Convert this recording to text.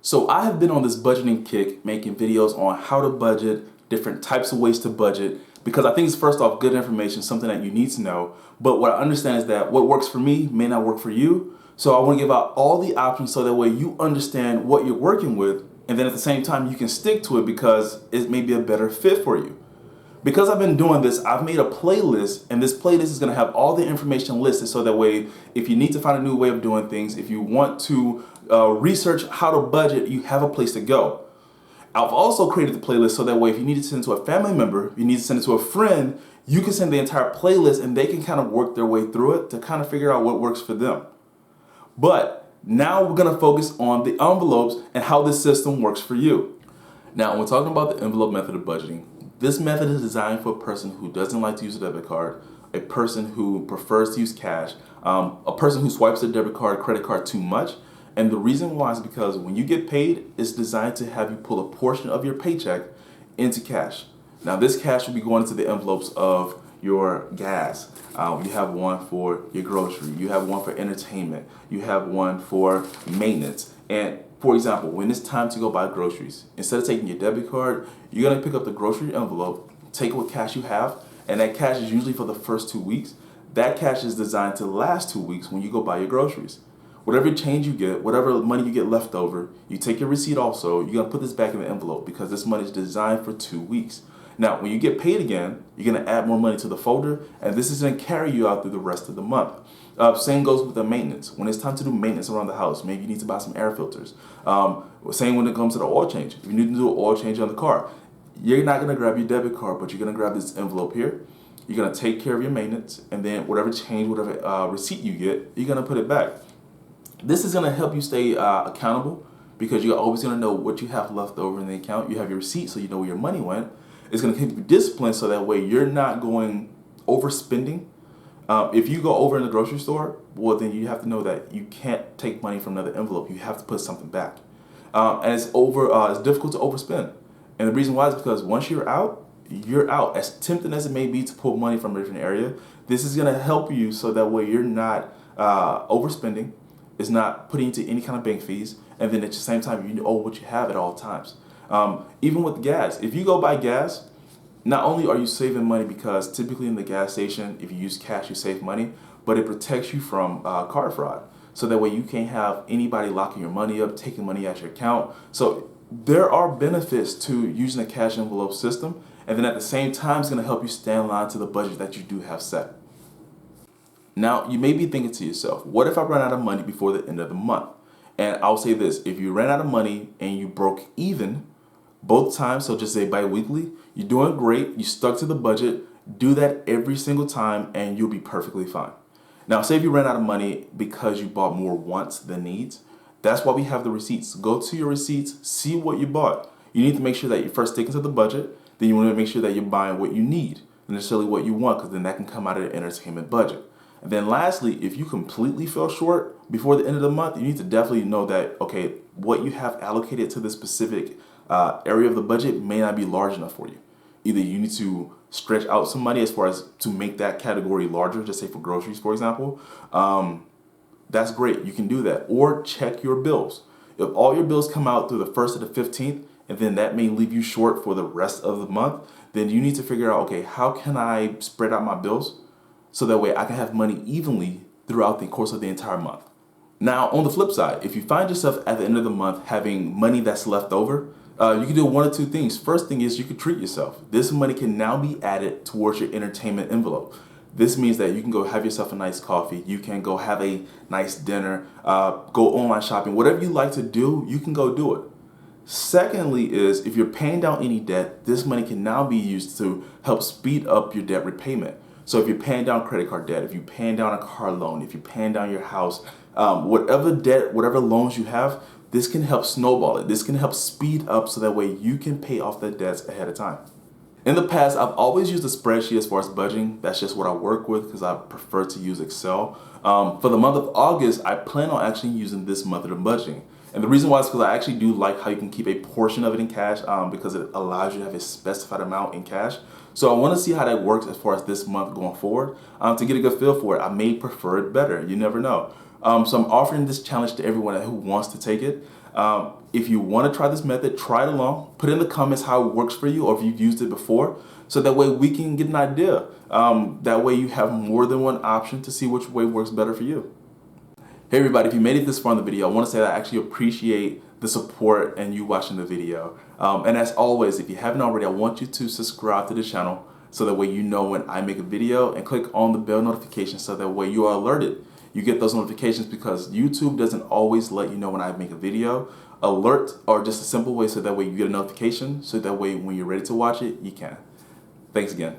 So I have been on this budgeting kick, making videos on how to budget, different types of ways to budget, because I think it's first off good information, something that you need to know. But what I understand is that what works for me may not work for you. So I want to give out all the options so that way you understand what you're working with, and then at the same time you can stick to it because it may be a better fit for you. Because I've been doing this, I've made a playlist, and this playlist is going to have all the information listed so that way if you need to find a new way of doing things, if you want to research how to budget, you have a place to go. I've also created the playlist so that way if you need to send it to a family member, you need to send it to a friend, you can send the entire playlist and they can kind of work their way through it to kind of figure out what works for them. But now we're going to focus on the envelopes and how this system works for you. Now, when we're talking about the envelope method of budgeting, this method is designed for a person who doesn't like to use a debit card, a person who prefers to use cash, a person who swipes their debit card, credit card too much. And the reason why is because when you get paid, it's designed to have you pull a portion of your paycheck into cash. Now, this cash will be going into the envelopes of your gas. You have one for your grocery. You have one for entertainment. You have one for maintenance. And for example, when it's time to go buy groceries, instead of taking your debit card, you're going to pick up the grocery envelope, take what cash you have, and that cash is usually for the first 2 weeks. That cash is designed to last 2 weeks when you go buy your groceries. Whatever change you get, whatever money you get left over, you take your receipt also, you're going to put this back in the envelope because this money is designed for 2 weeks. Now, when you get paid again, you're going to add more money to the folder, and this is going to carry you out through the rest of the month. Same goes with the maintenance. When it's time to do maintenance around the house, maybe you need to buy some air filters. Same when it comes to the oil change. If you need to do an oil change on the car, you're not going to grab your debit card, but you're going to grab this envelope here. You're going to take care of your maintenance, and then whatever change, whatever receipt you get, you're going to put it back. This is going to help you stay accountable because you're always going to know what you have left over in the account. You have your receipt so you know where your money went. It's going to keep you disciplined so that way you're not going overspending. If you go over in the grocery store, well, then you have to know that you can't take money from another envelope. You have to put something back. And it's difficult to overspend. And the reason why is because once you're out, you're out. As tempting as it may be to pull money from a different area, this is going to help you so that way you're not overspending. It's not putting into any kind of bank fees. And then at the same time, you know what you have at all times. Even with gas, if you go buy gas, not only are you saving money because typically in the gas station, if you use cash, you save money, but it protects you from card fraud. So that way you can't have anybody locking your money up, taking money out your account. So there are benefits to using a cash envelope system. And then at the same time, it's going to help you stay in line to the budget that you do have set. Now, you may be thinking to yourself, what if I run out of money before the end of the month? And I'll say this, if you ran out of money and you broke even both times, so just say bi-weekly, you're doing great, you stuck to the budget, do that every single time and you'll be perfectly fine. Now, say if you ran out of money because you bought more wants than needs, that's why we have the receipts. Go to your receipts, see what you bought. You need to make sure that you're first sticking to the budget, then you want to make sure that you're buying what you need, and necessarily what you want, because then that can come out of the entertainment budget. And then lastly, if you completely fell short before the end of the month, you need to definitely know that, okay, what you have allocated to this specific area of the budget may not be large enough for you. Either you need to stretch out some money as far as to make that category larger, just say for groceries, for example. That's great. You can do that. Or check your bills. If all your bills come out through the 1st to the 15th, and then that may leave you short for the rest of the month, then you need to figure out, okay, how can I spread out my bills so that way I can have money evenly throughout the course of the entire month. Now, on the flip side, if you find yourself at the end of the month having money that's left over, you can do one of two things. First thing is you can treat yourself. This money can now be added towards your entertainment envelope. This means that you can go have yourself a nice coffee. You can go have a nice dinner, go online shopping. Whatever you like to do, you can go do it. Secondly is if you're paying down any debt, this money can now be used to help speed up your debt repayment. So if you're paying down credit card debt, if you're paying down a car loan, if you're paying down your house, whatever debt, whatever loans you have, this can help snowball it. This can help speed up so that way you can pay off the debts ahead of time. In the past, I've always used a spreadsheet as far as budgeting. That's just what I work with because I prefer to use Excel. For the month of August, I plan on actually using this method of budgeting. And the reason why is because I actually do like how you can keep a portion of it in cash because it allows you to have a specified amount in cash. So I want to see how that works as far as this month going forward. To get a good feel for it, I may prefer it better. You never know. So I'm offering this challenge to everyone who wants to take it. If you want to try this method, try it along. Put in the comments how it works for you, or if you've used it before, so that way we can get an idea. That way you have more than one option to see which way works better for you. Hey everybody, if you made it this far in the video, I want to say that I actually appreciate the support and you watching the video. And as always, if you haven't already, I want you to subscribe to the channel so that way you know when I make a video, and click on the bell notification so that way you are alerted. You get those notifications because YouTube doesn't always let you know when I make a video. Alert are just a simple way so that way you get a notification, so that way when you're ready to watch it, you can. Thanks again.